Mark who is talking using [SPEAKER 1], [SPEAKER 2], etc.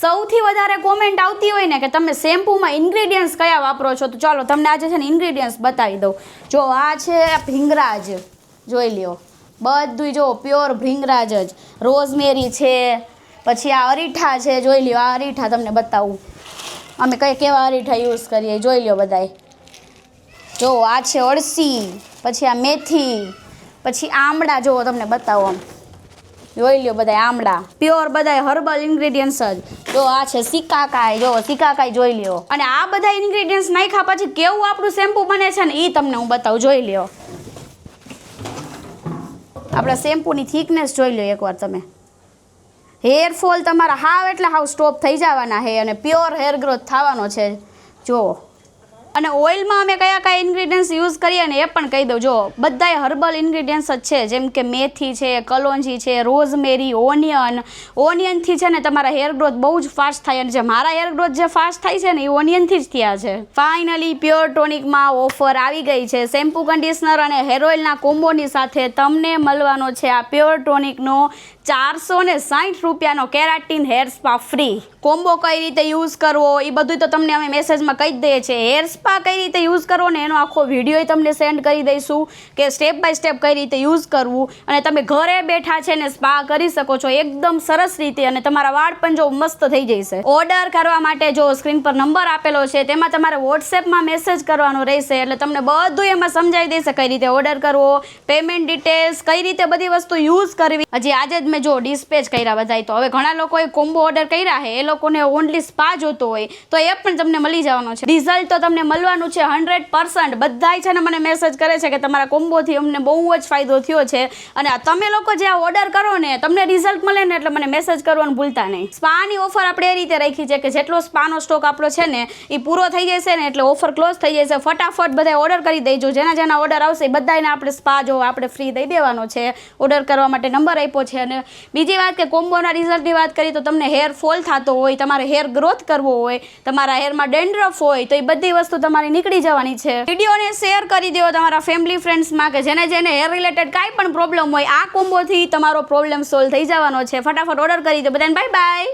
[SPEAKER 1] સૌથી વધારે કોમેન્ટ આવતી હોય ને કે તમે શેમ્પૂમાં ઇન્ગ્રીડિયન્ટ્સ કયા વાપરો છો, તો ચાલો તમને આજે છે ને ઇન્ગ્રીડિયન્ટ્સ બતાવી દઉં. જો આ છે ભીંગરાજ, જોઈ લ્યો બધું, જો પ્યોર ભીંગરાજ જ. રોઝમેરી છે, પછી આ અરીઠા છે, જોઈ લ્યો આ અરીઠા તમને બતાવું અમે કેવા અરીઠા યુઝ કરીએ, જોઈ લ્યો બધાય. જો આ છે અળસી, પછી આ મેથી, પછી આમળા, જો તમને બતાવો આમ, જોઈ લ્યો બધા આમળા, પ્યોર બધા હર્બલ ઇન્ગ્રીડિયન્ટ્સ જ. જો આ છે સિકાકાઈ, જો સિકાકાઈ જોઈ લ્યો. અને આ બધા ઇન્ગ્રીડિયન્ટ્સ નાખ્યા પછી કેવું આપણું શેમ્પૂ બને છે ને એ તમને હું બતાવું, જોઈ લ્યો. આપણા શેમ્પૂની થિકનેસ જોઈ લો એકવાર તમે. હેરફોલ તમારા હાવ એટલે હાવ સ્ટોપ થઈ જવાના છે અને પ્યોર હેર ગ્રોથ થવાનો છે. જુઓ. અને ઓઇલમાં અમે કયા કયા ઇન્ગ્રીડિયન્ટ્સ યુઝ કરીએ ને એ પણ કહી દઉં. જો બધાય હર્બલ ઇન્ગ્રીડિયન્ટ્સ જ છે, જેમ કે મેથી છે, કલોંજી છે, રોઝમેરી, ઓનિયનથી છે ને તમારા હેર ગ્રોથ બહુ જ ફાસ્ટ થાય. અને જે મારા હેર ગ્રોથ જે ફાસ્ટ થાય છે ને એ ઓનિયનથી જ થયા છે. ફાઇનલી પ્યોર ટોનિકમાં ઓફર આવી ગઈ છે. શેમ્પૂ, કન્ડિશનર અને હેર ઓઇલના કોમ્બોની સાથે તમને મળવાનો છે આ પ્યોર ટોનિકનો 460 રૂપિયાનો keratin hair spa free. Combo કઈ રીતે યુઝ કરવો એ બધું તો તમને અમે મેસેજમાં કહી જ દઈએ છીએ. હેર સ્પા કઈ રીતે યુઝ કરવો ને એનો આખો વિડીયો તમને સેન્ડ કરી દઈશું કે સ્ટેપ બાય સ્ટેપ કઈ રીતે યુઝ કરવું, અને તમે ઘરે બેઠા છે ને સ્પા કરી શકો છો એકદમ સરસ રીતે, અને તમારા વાળ પણ જો મસ્ત થઈ જશે. ઓર્ડર કરવા માટે જો સ્ક્રીન પર નંબર આપેલો છે તેમાં તમારે વોટ્સએપમાં મેસેજ કરવાનો રહેશે, એટલે તમને બધું એમાં સમજાવી દેશે કઈ રીતે ઓર્ડર કરવો, પેમેન્ટ ડિટેલ્સ, કઈ રીતે બધી વસ્તુ યુઝ કરવી. હજી આજે જ મેં જો ડિસ્પેચ કર્યા બધાય, તો હવે ઘણા લોકોએ કોમ્બો ઓર્ડર કર્યા છે, એ લોકોને ઓનલી સ્પા જોતો હોય તો એ પણ તમને મળી જવાનો છે. રિઝલ્ટ તો તમને મળવાનું છે 100%. બધાય છે ને મને મેસેજ કરે છે કે તમારા કોમ્બોથી અમને બહુ જ ફાયદો થયો છે, અને તમે લોકો જે આ ઓર્ડર કરો ને તમને રિઝલ્ટ મળે ને એટલે મને મેસેજ કરવાનું ભૂલતા નહીં. સ્પાની ઓફર આપણે એ રીતે રાખી છે કે જેટલો સ્પાનો સ્ટોક આપણો છે ને એ પૂરો થઈ જશે ને એટલે ઓફર ક્લોઝ થઈ જશે. ફટાફટ બધા ઓર્ડર કરી દેજો. જેના ઓર્ડર આવશે એ બધાને આપણે સ્પા જો આપણે ફ્રી દઈ દેવાનો છે. ઓર્ડર કરવા માટે નંબર આપ્યો છે. અને બીજી વાત કે કોમ્બોના રિઝલ્ટની વાત કરીએ તો તમને હેર ફોલ થતો હોય, તમારે હેર ગ્રોથ કરવો હોય, તમારા હેરમાં ડેન્ડ્રફ હોય, તો એ બધી વસ્તુ તમારી નીકળી જવાની છે. વિડીયોને શેર કરી દો તમારા ફેમિલી ફ્રેન્ડ્સમાં કે જેને હેર રિલેટેડ કાંઈ પણ પ્રોબ્લેમ હોય, આ કોમ્બોથી તમારો પ્રોબ્લેમ સોલ્વ થઈ જવાનો છે. ફટાફટ ઓર્ડર કરી દો બધાને. Bye bye.